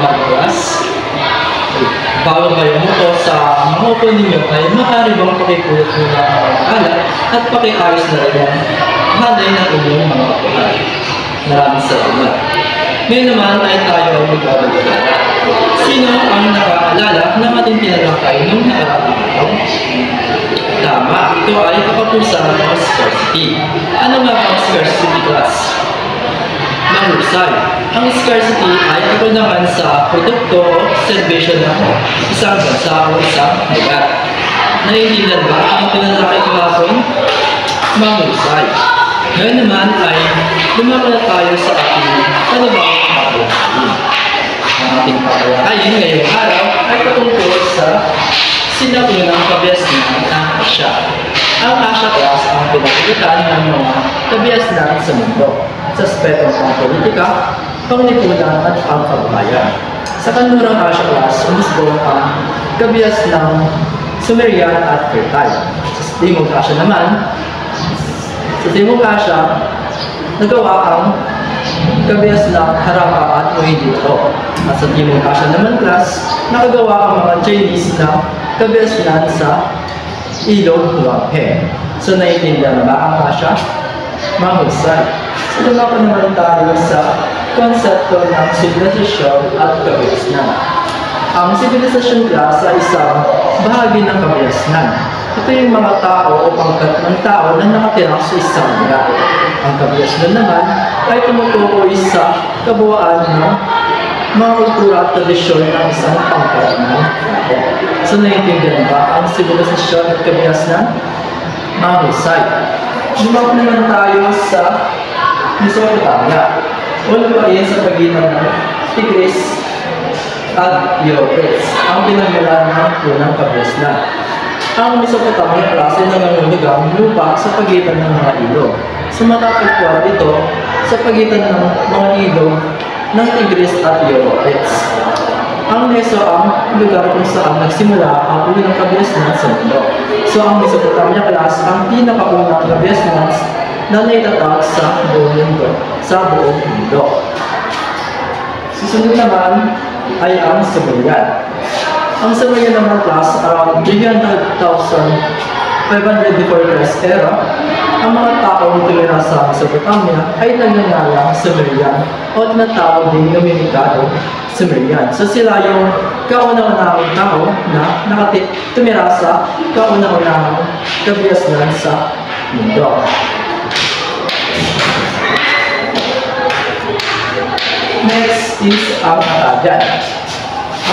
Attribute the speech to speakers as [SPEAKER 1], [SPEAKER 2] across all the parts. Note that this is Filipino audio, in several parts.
[SPEAKER 1] mga class. Bago kayo umupo sa mga upo ninyo ay maaari bang pakipulot muna ang mga alat at pakiayos na rin ang hanay ng inyong mga upuan. Maraming salamat. Ngayon naman ay tayo ay magbabalagala. Sino ang nakaalala ng ating tinalakay noong nakaraang araw? Tama, ito ay kapapusan ng scarcity. Ano nga ang scarcity class? Mahusay. Ang scarcity ay kagunahan sa produkto o servisyo ng isang bansa o isang lugar. Naiintindihan ba ang pinalakay kahapon? Mahusay. Ngayon naman ay lumama na tayo sa ating panibawang papalakayin. Ang ating papalakayin ngayong araw ay patungkol sa sinaunang kabiasnan ng Asya. Ang Asya class ang pinagkutan ng mga kabiasnan sa mundo sa aspetong pang-politika, panglipunan at pang-kababayan. Sa kanlurang Asya class, umusbong ang kabiasnang Sumerian at Kertay. Sa Timog Asya naman, sa Timog Asya, nagawa ang kabiasnang Harappa at Mohenjo-daro. At sa Timog Asya naman class, nakagawa ang mga Chinese na kabiasnan sa Ilog Huanghe. So, naiintindihan ba ang Asya? Mahusay. So, lumako naman tayo sa konsepto ng sibilisasyon at kabiasnan. Ang sibilisasyon class ay isang bahagi ng kabiasnan. Ito yung mga tao o pangkat ng tao na nakatira sa isang lugar. Ang kabiasnan naman ay tumutukoy sa kabuuan ng mga kultura at tradisyon ng isang pangkat ng tao. So, naiintindihan ba ang sibilisasyon at kabiasnan? Mahusay. Lumako naman tayo sa Mesopotamia. O lupain sa pagitan ng Tigris at Euphrates, ang pinagmulan ng unang kabiasnan. Ang Mesopotamia class ay nangangulugang lupa sa pagitan ng mga ilog. So matatagpuan ito sa pagitan ng mga ilog ng Tigris at Euphrates. Ang Meso ang lugar kung saan nagsimula ang unang kabiasnan sa mundo. So ang Mesopotamia class ang pinakaunang kabiasnan na naitatag sa buong mundo. Susunod naman ay ang Sumerian. Ang Sumerian naman class, around 300,500 before Christ era, ang mga taong tumira sa Mesopotamia ay nagngangalang Sumerian o tinatawag din Nomenikado Sumerian. So sila yung kauna-unahang tao na tumira sa kauna-unahang kabiasnan sa mundo. Next is ang Akkadian.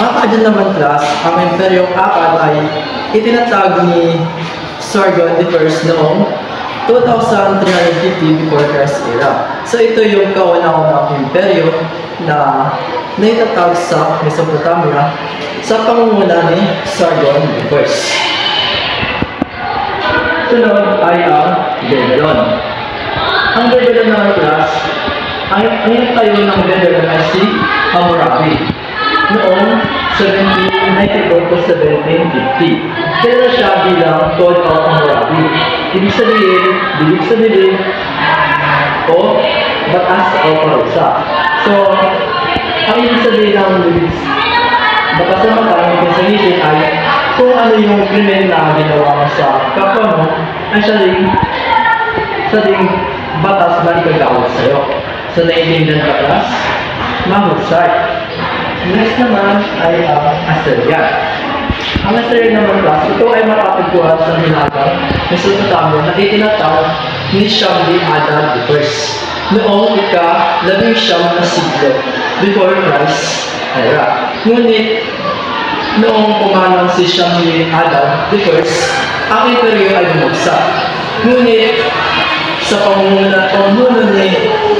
[SPEAKER 1] Ang Akkadian naman class, ang imperyong Akkad ay itinatag ni Sargon I noong 2350 before Christ era. So ito yung kauna-unang imperyo na naitatag sa Mesopotamia sa pangunguna ni Sargon I. Sunod ay ang Babylon. Ang Babylon naman class, ang tayo ng Babylon ay si Hammurabi noong 1794 to 1750. Kaya siya bilang God of Hammurabi. Ibig sabihin o batas o parusa. So, ang ibig sabihin ng batas ng batas, ibig sabihin ay kung ano yung krimen na ginawa mo sa kapwa mo, ay siya ring batas na ikagawad sa'yo. So, naiintindihan ka class? Mahusay. Next naman ay ang Assyrian. Ang Assyrian naman class, ito ay matatagpuan sa Hilagang Mesopotamia na itinatawag ni Shamli-Adad I noong ika-19 na siglo before Christ era. Ngunit, noong pumanang si Shamli-Adad I, ang imperyo ay bumagsak. Ngunit, sa pangunguna ni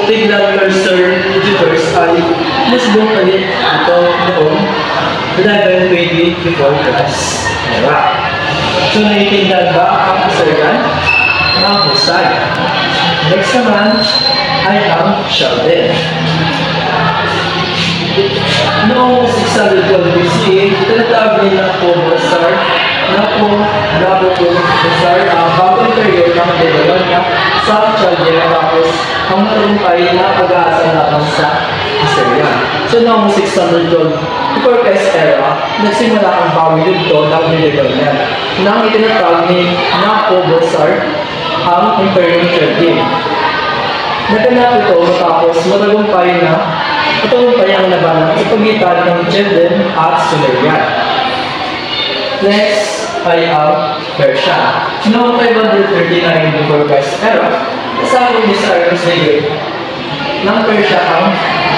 [SPEAKER 1] Tiglath-Pileser I ay musbong ulit ito noong 1120 before Christ era. So, naiintindihan ba ang Assyrian? Mahusay. Next naman ay ang Chaldean. Noong 612 BCE, tinatawag din ng Phobosar Naku, grabe po, sir, bagong period ng Babylonia sa Chaldea tapos ang matagumpay na pag-aasa laban sa Assyria. So noong 612 before Christ era, nagsimula ang bagong yugto ng Babylonia nang itinatag ni Nabucodonosor ang Imperium Chaldea. Naganap ito matapos matagumpay ang labanan sa pagitan ng Chaldean at Sumerian. Next ay ang Persia. Noong 539 before Christ era, kasama ni Cyrus the Great ng Persia ang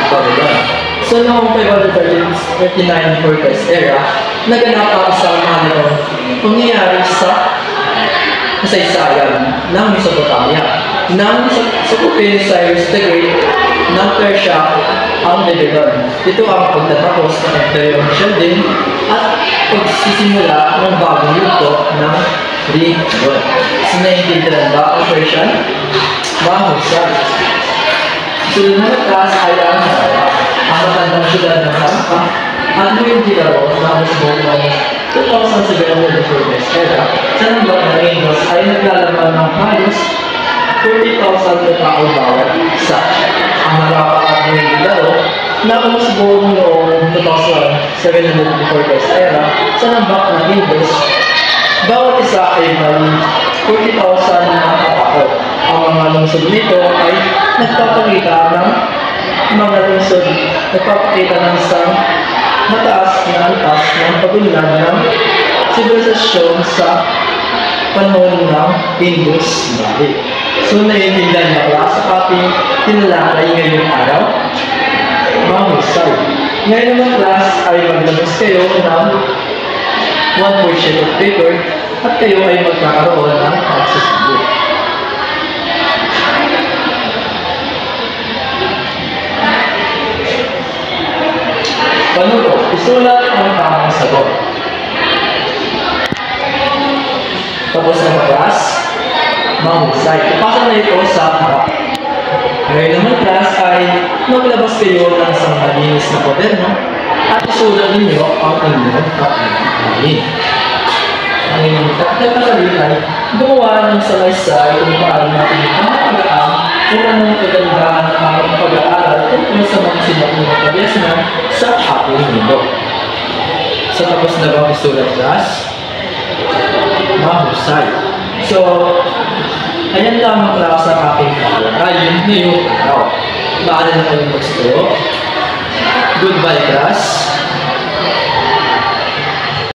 [SPEAKER 1] Babylon. So noong 539 before Christ era, naganap ang isang mahalagang pangyayari sa kasaysayan ng Mesopotamia. Nang sakupin ni Cyrus the Great ng Persia ang Babylon. Ito ang pagtatapos ng Imperium Chaldean at pagsisimula ng bagong yugto ng religion. So naiintindihan ba ang Persian? Mahusay. Sunod na taas ay ang Harappa, ang matandang syudad ng Harappa at Mohenjo-daro na musbong ng 2,700 before Christ era. Sa nambak ng Indus ay naglalaman ng halos 40,000 na tao bawat isa. Ang Harappa at Mohenjo-daro na umusbong noong 2,700 before Christ era sa nambak ng Indus, bawat isa ay may 40,000 na tao. Ang mga lungsod nito ay nagpapakita ng isang mataas na antas ng pagunlad ng sibilisasyon sa panahon ng Indus Valley. So naiintindihan niyo ba sa ating tinalakay ngayong araw? Mahusay. Ngayon naman class ay maglabas kayo ng 1 sheet of paper at kayo ay magkakaroon ng pagsusulit. Panuro, isulat ang tamang sagot. Tapos na class, mahusay. Ipasa na ito sa harap. Ngayon naman class ay maglabas kayo ng isang malinis na kwaderno at isulat ninyo ang inyong kapitbahay. Ang inyong kapitbahay ay gumawa ng salaysay kung paano natin pamahalaan kung anong kagandahan ang pag-aaral tungkol sa mga sinaunang kabiasnan sa ating mundo. So tapos na ba ang isulat class? Mahusay. So, ayan lamang class ang ating paglalakayin ngayong araw. Maaari na kayong magsayo. Goodbye class.